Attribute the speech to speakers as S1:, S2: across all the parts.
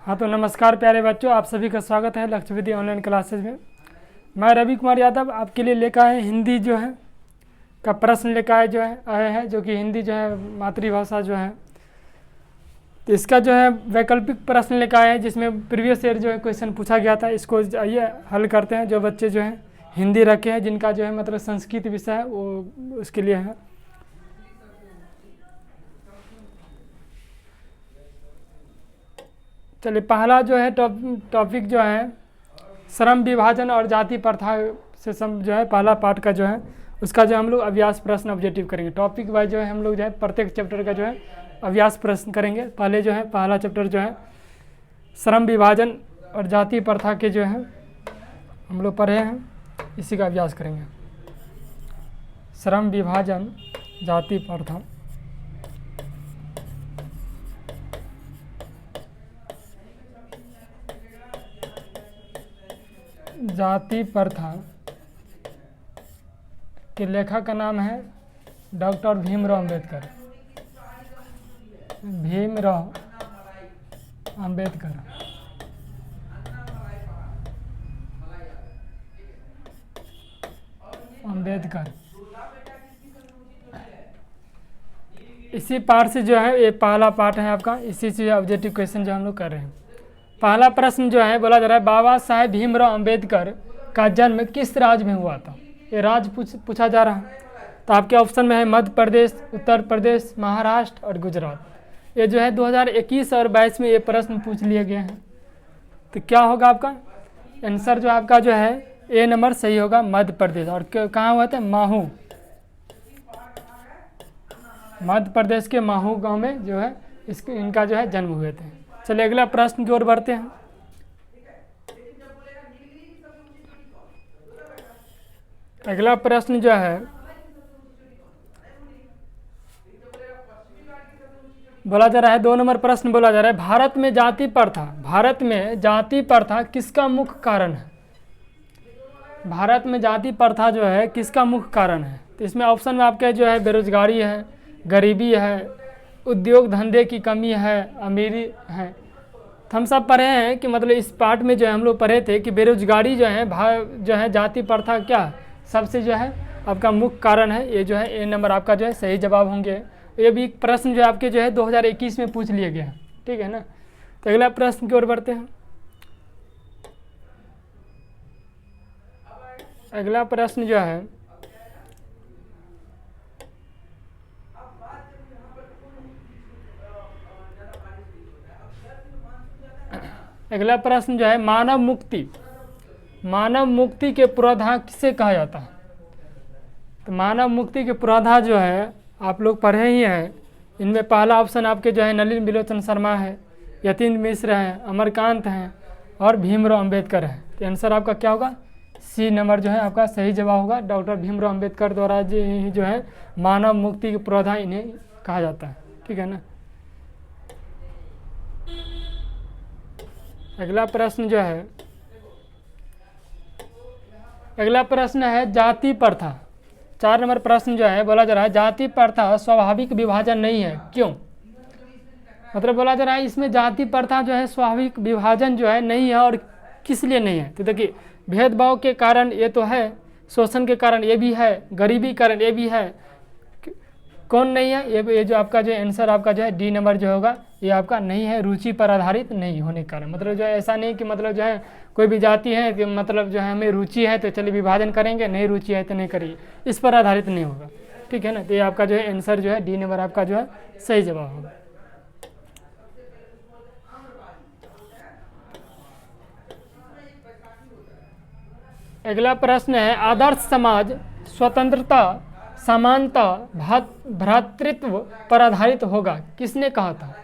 S1: हाँ तो नमस्कार प्यारे बच्चों, आप सभी का स्वागत है लक्ष्यविधि ऑनलाइन क्लासेज में। मैं रवि कुमार यादव आपके लिए लेकर आए हिंदी जो है का प्रश्न लेकर आए हैं जो कि हिंदी जो है मातृभाषा जो है। तो इसका जो है वैकल्पिक प्रश्न लेकर आए हैं जिसमें प्रीवियस ईयर जो है क्वेश्चन पूछा गया था। इसको आइए हल करते हैं। जो बच्चे जो हैं हिंदी रखे हैं, जिनका जो है मतलब संस्कृत विषय है, वो उसके लिए है। चलिए, पहला जो है टॉपिक जो है श्रम विभाजन और जाति प्रथा से जो है पहला पार्ट का जो है उसका जो हम लोग अभ्यास प्रश्न ऑब्जेक्टिव करेंगे। टॉपिक वाइज जो है हम लोग जो है प्रत्येक चैप्टर का जो है अभ्यास प्रश्न करेंगे। पहले जो है पहला चैप्टर जो है श्रम विभाजन और जाति प्रथा के जो है हम लोग पढ़े हैं, इसी का अभ्यास करेंगे। श्रम विभाजन जाति प्रथा। जाति प्रथा के लेखक का नाम है डॉक्टर भीमराव अंबेडकर। भीमराव अंबेडकर। इसी पार्ट से जो है ये पहला पार्ट है आपका, इसी से ऑब्जेक्टिव क्वेश्चन जो हम लोग कर रहे हैं। पहला प्रश्न जो है बोला जा रहा है बाबा साहेब भीमराव अंबेडकर का जन्म किस राज्य में हुआ था। ये राज्य पूछा जा रहा है। तो आपके ऑप्शन में है मध्य प्रदेश, उत्तर प्रदेश, महाराष्ट्र और गुजरात। ये जो है 2021 और 22 में ये प्रश्न पूछ लिए गए हैं। तो क्या होगा आपका आंसर जो आपका जो है ए नंबर सही होगा, मध्य प्रदेश। और कहाँ हुआ था? महू। मध्य प्रदेश के महू गांव में जो है इनका जो है जन्म हुए थे। चलिए अगला प्रश्न की ओर बढ़ते हैं। अगला प्रश्न जो है बोला जा रहा है 2 नंबर प्रश्न बोला जा रहा है भारत में जाति प्रथा किसका मुख्य कारण है। भारत में जाति प्रथा जो है किसका मुख्य कारण है। तो इसमें ऑप्शन में आपके जो है बेरोजगारी है, गरीबी है, उद्योग धंधे की कमी है, अमीरी है। तो हम सब पढ़े हैं कि मतलब इस पार्ट में जो है हम लोग पढ़े थे कि बेरोजगारी जो है जाति प्रथा क्या सबसे जो है आपका मुख्य कारण है। ये जो है ए नंबर आपका जो है सही जवाब होंगे। ये भी प्रश्न जो आपके जो है 2021 में पूछ लिए गए हैं, ठीक है ना। तो अगला प्रश्न की ओर बढ़ते हैं। अगला प्रश्न जो है मानव मुक्ति के पुरोधा किसे कहा जाता है। तो मानव मुक्ति के पुरोधा जो है आप लोग पढ़े ही हैं। इनमें पहला ऑप्शन आपके जो है नलिन बिलोचन शर्मा है, यतीन्द्र मिश्र हैं, अमरकांत हैं और भीमराव अंबेडकर है। तो आंसर आपका क्या होगा? सी नंबर जो है आपका सही जवाब होगा। डॉक्टर भीमराव अंबेडकर द्वारा जो है मानव मुक्ति के पुरोधा इन्हें कहा जाता है, ठीक है ना। अगला प्रश्न है जाति प्रथा। 4 नंबर प्रश्न जो है बोला जा रहा है जाति प्रथा स्वाभाविक विभाजन नहीं है, क्यों। मतलब बोला जा रहा है इसमें जाति प्रथा जो है स्वाभाविक विभाजन जो है नहीं है और किस लिए नहीं है। तो देखिए भेदभाव के कारण ये तो है, शोषण के कारण ये भी है, गरीबी के कारण ये भी है। कौन नहीं है? ये जो आपका जो आंसर आपका जो है डी नंबर जो होगा ये आपका नहीं है, रुचि पर आधारित नहीं होने के कारण। मतलब जो है ऐसा नहीं कि मतलब जो है कोई भी जाति है कि मतलब जो है हमें रुचि है तो चलिए विभाजन करेंगे, नहीं रुचि है तो नहीं करिए, इस पर आधारित नहीं होगा, ठीक है ना। तो ये आपका जो है आंसर जो है डी नंबर आपका जो है सही जवाब होगा। अगला प्रश्न है आदर्श समाज स्वतंत्रता, समानता, भ्रातृत्व पर आधारित होगा, किसने कहा था।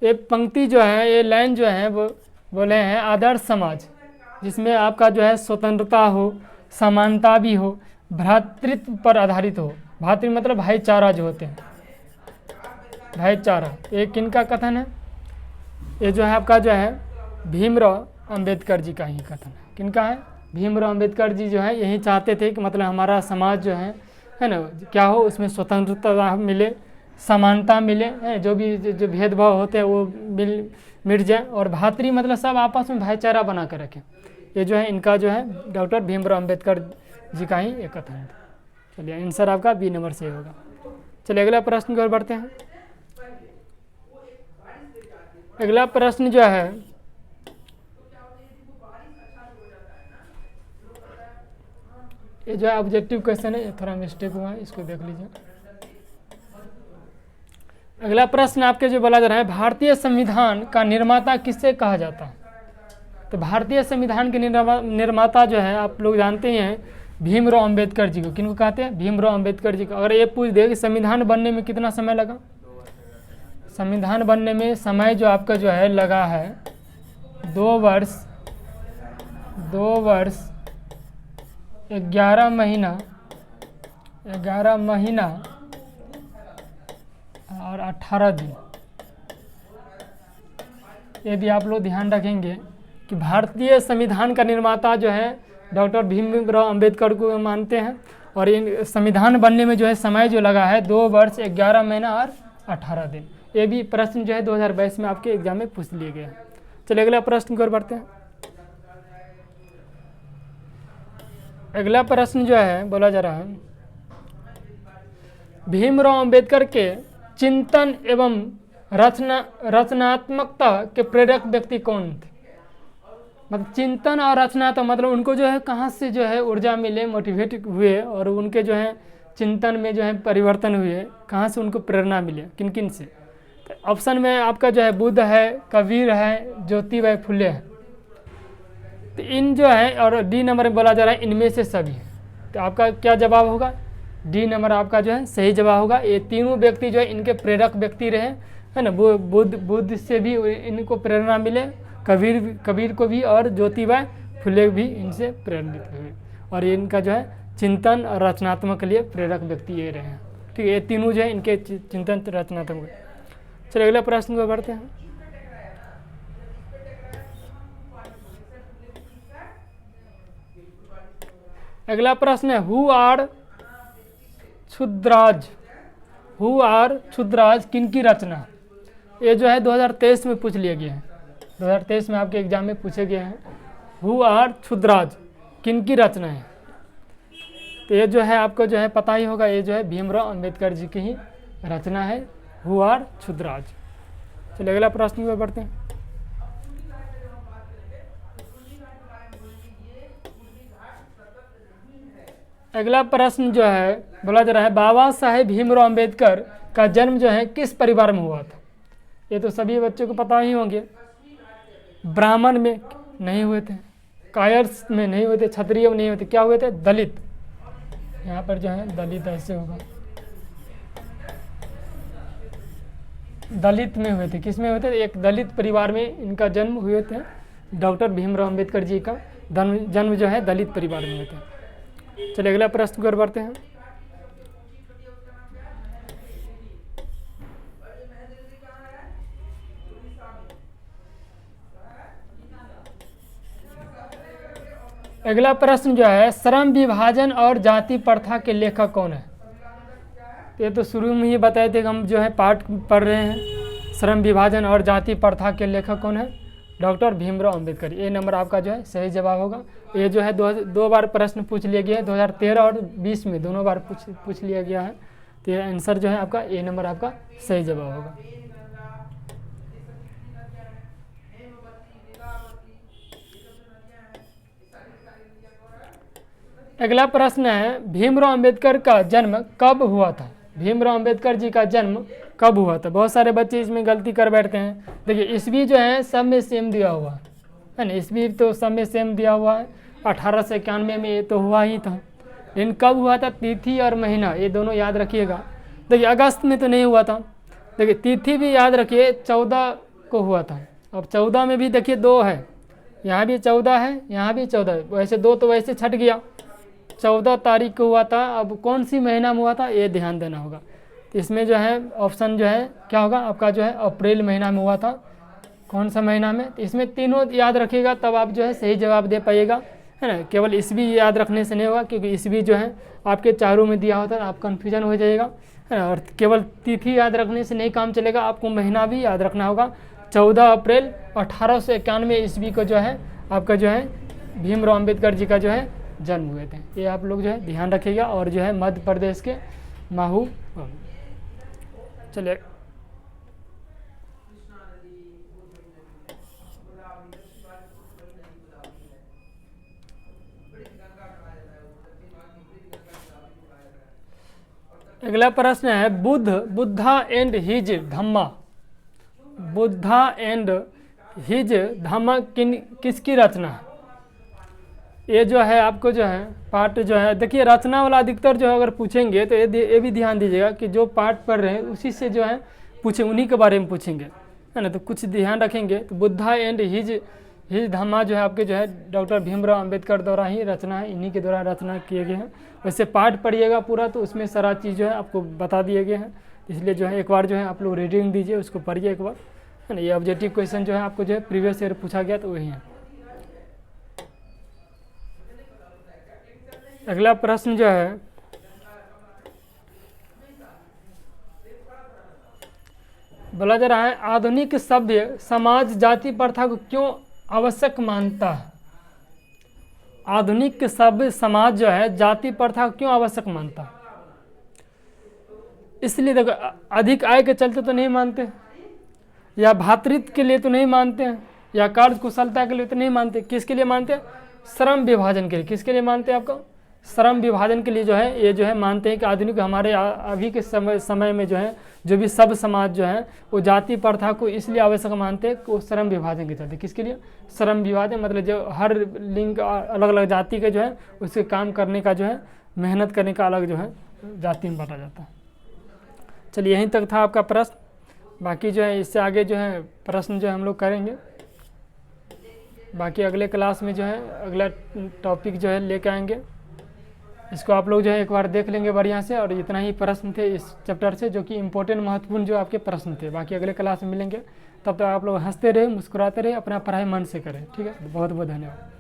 S1: ये पंक्ति जो है ये लाइन जो है वो बोले हैं आदर्श समाज जिसमें आपका जो है स्वतंत्रता हो, समानता भी हो, भ्रातृत्व पर आधारित हो। भ्रातृ मतलब भाईचारा जो होते हैं, भाईचारा। ये किनका कथन है? ये जो है आपका जो है भीमराव अंबेडकर जी का ही कथन है। किनका है? भीमराव अंबेडकर जी जो है यही चाहते थे कि मतलब हमारा समाज जो है ना क्या हो, उसमें स्वतंत्रता मिले, समानता मिले, जो भी जो भेदभाव होते हैं वो मिट जाए, और भातृ मतलब सब आपस में भाईचारा बना कर रखें। ये जो है इनका जो है डॉक्टर भीमराव अंबेडकर जी का ही एक कथन था। चलिए आंसर आपका बी नंबर से होगा। चलिए अगला प्रश्न की ओर बढ़ते हैं। अगला प्रश्न जो है ये जो है ऑब्जेक्टिव क्वेश्चन है, ये थोड़ा मिस्टेक हुआ है, इसको देख लीजिए। अगला प्रश्न आपके जो बोला जा रहा है, भारतीय संविधान का निर्माता किससे कहा जाता है? तो भारतीय संविधान के निर्माता जो है आप लोग जानते हैं भीमराव अंबेडकर जी को। किनको कहते हैं? भीमराव अंबेडकर जी को। अगर ये पूछ दे कि संविधान बनने में कितना समय लगा, संविधान बनने में समय जो आपका जो है लगा है 2 वर्ष 11 महीना और 18 दिन। ये भी आप लोग ध्यान रखेंगे कि भारतीय संविधान का निर्माता जो है डॉक्टर भीमराव अंबेडकर को मानते हैं, और इन संविधान बनने में जो है समय जो लगा है 2 वर्ष 11 महीना और 18 दिन। ये भी प्रश्न जो है 2022 में आपके एग्जाम में पूछ लिए गए। चलिए अगला प्रश्न की ओर बढ़ते हैं। अगला प्रश्न जो है बोला जा रहा है, भीमराव अंबेडकर के चिंतन एवं रचनात्मकता के प्रेरक व्यक्ति कौन थे? मतलब चिंतन और रचनात्मक मतलब उनको जो है कहाँ से जो है ऊर्जा मिले, मोटिवेट हुए, और उनके जो है चिंतन में जो है परिवर्तन हुए, कहाँ से उनको प्रेरणा मिले, किन किन से? तो ऑप्शन में आपका जो है बुद्ध है, कबीर है, ज्योतिबा फुले है। तो इन जो है, और डी नंबर में बोला जा रहा है इनमें से सभी। तो आपका क्या जवाब होगा? डी नंबर आपका जो है सही जवाब होगा। ये तीनों व्यक्ति जो है इनके प्रेरक व्यक्ति रहे, है ना। बुद्ध से भी इनको प्रेरणा मिले, कबीर को भी, और ज्योतिबा फुले भी इनसे प्रेरित हुए, और इनका जो है चिंतन और रचनात्मक के लिए प्रेरक व्यक्ति ये रहे हैं। ठीक है, ये तीनों जो है इनके चिंतन रचनात्मक। चलिए अगला प्रश्न को बढ़ते हैं। अगला प्रश्न है हु आर क्षुद्राज किनकी रचना? ये जो है 2023 में पूछ लिया गया है। 2023 में आपके एग्जाम में पूछे गए हैं हु आर क्षुद्राज किनकी रचना है। तो ये जो है आपको जो है पता ही होगा, ये जो है भीमराव अंबेडकर जी की ही रचना है, हु आर क्षुद्राज। चलिए अगला प्रश्न पर बढ़ते हैं। अगला प्रश्न जो है बोला जा रहा है, बाबा साहेब भीमराव अंबेडकर का जन्म जो है किस परिवार में हुआ था? ये तो सभी बच्चों को पता ही होंगे। ब्राह्मण में नहीं हुए थे, कायर्स में नहीं हुए थे, क्षत्रिय में नहीं हुए थे, क्या हुए थे? दलित। यहाँ पर जो है दलित ऐसे होगा, दलित में हुए थे। किस में हुए थे? एक दलित परिवार में इनका जन्म हुए थे। डॉक्टर भीमराव अंबेडकर जी का जन्म जो है दलित परिवार में हुए थे। चलिए अगला प्रश्न को बढ़ते हैं। अगला प्रश्न जो है, श्रम विभाजन और जाति प्रथा के लेखक कौन है? ये तो शुरू में ही बताए थे कि हम जो है पाठ पढ़ रहे हैं। श्रम विभाजन और जाति प्रथा के लेखक कौन है? डॉक्टर भीमराव अंबेडकर। ये नंबर आपका जो है सही जवाब होगा। ये जो है दो बार प्रश्न पूछ लिया गया है, 2013 और 20 में दोनों बार पूछ लिया गया है। तो ये आंसर जो है आपका ए नंबर आपका सही जवाब होगा। अगला प्रश्न है, भीमराव अंबेडकर का जन्म कब हुआ था? भीमराव अंबेडकर जी का जन्म कब हुआ था? बहुत सारे बच्चे इसमें गलती कर बैठते हैं। देखिए ईस्वी जो है सब में सेम दिया हुआ है ना, ईस्वी तो सब में सेम दिया हुआ है। 1891 में ये तो हुआ ही था, लेकिन कब हुआ था? तिथि और महीना ये दोनों याद रखिएगा। देखिए अगस्त में तो नहीं हुआ था। देखिए तिथि भी याद रखिए, 14 को हुआ था। अब 14 में भी देखिए 2 है, यहाँ भी 14 है, यहाँ भी 14 है। वैसे 2 तो वैसे छट गया, 14 तारीख को हुआ था। अब कौन सी महीना में हुआ था ये ध्यान देना होगा। तो इसमें जो है ऑप्शन जो है क्या होगा आपका, जो है अप्रैल महीना में हुआ था। कौन सा महीना में? तो इसमें तीनों याद रखिएगा, तब आप जो है सही जवाब दे पाइएगा। है ना। केवल ईस्वी याद रखने से नहीं होगा, क्योंकि ईस्वी जो है आपके चारों में दिया होता है, आप कन्फ्यूजन हो जाएगा, है ना। और केवल तिथि याद रखने से नहीं काम चलेगा, आपको महीना भी याद रखना होगा। 14 अप्रैल 1891 ईस्वी को जो है आपका जो है भीमराव अम्बेडकर जी का जो है जन्म हुए थे। ये आप लोग जो है ध्यान रखिएगा। और जो है मध्य प्रदेश के महू, चलिए अगला प्रश्न है Buddha and His Dhamma. Buddha and His Dhamma किसकी रचना है? ये जो है आपको जो है पाठ जो है, देखिए रचना वाला अधिकतर जो है अगर पूछेंगे तो ये भी ध्यान दीजिएगा कि जो पाठ पढ़ रहे हैं उसी से जो है पूछे, उन्हीं के बारे में पूछेंगे, है ना। तो कुछ ध्यान रखेंगे। तो बुद्धा एंड हिज धम्मा जो है आपके जो है डॉक्टर भीमराव अम्बेडकर द्वारा ही रचना है, इन्हीं के द्वारा रचना किए गए हैं। वैसे पाठ पढ़िएगा पूरा तो उसमें सारा चीज़ जो है आपको बता दिए गए हैं, इसलिए जो है एक बार जो है आप लोग रीडिंग दीजिए, उसको पढ़िए एक बार, है ना। ये ऑब्जेक्टिव क्वेश्चन जो है आपको जो है प्रीवियस ईयर पूछा गया तो वही है। अगला प्रश्न जो है बोला जा रहा है आधुनिक सभ्य समाज जाति प्रथा को क्यों आवश्यक मानता है? आधुनिक सभ्य समाज जो है जाति प्रथा को क्यों आवश्यक मानता है? इसलिए देखो, अधिक आय के चलते तो नहीं मानते, या भातृत्व के लिए तो नहीं मानते हैं, या कार्य कुशलता के लिए तो नहीं मानते। किसके लिए मानते हैं? श्रम विभाजन के लिए। किसके लिए मानते हैं? आपको श्रम विभाजन के लिए जो है ये जो है मानते हैं कि आधुनिक हमारे अभी के समय में जो है जो भी सब समाज जो है वो जाति प्रथा को इसलिए आवश्यक मानते हैं कि वो श्रम विभाजन के चलते। किसके लिए? श्रम विभाजन, मतलब जो हर लिंग अलग अलग जाति के जो है उसके काम करने का जो है मेहनत करने का अलग जो है जाति में बांटा जाता है। चलिए यहीं तक था आपका प्रश्न। बाकी जो है इससे आगे जो है प्रश्न जो है हम लोग करेंगे। बाकी अगले क्लास में जो है अगला टॉपिक जो है लेके आएंगे, इसको आप लोग जो है एक बार देख लेंगे बढ़िया से। और इतना ही प्रश्न थे इस चैप्टर से जो कि इम्पोर्टेंट महत्वपूर्ण जो आपके प्रश्न थे। बाकी अगले क्लास में मिलेंगे, तब तक आप लोग हंसते रहे, मुस्कुराते रहे, अपना पढ़ाई मन से करें। ठीक है, बहुत बहुत धन्यवाद।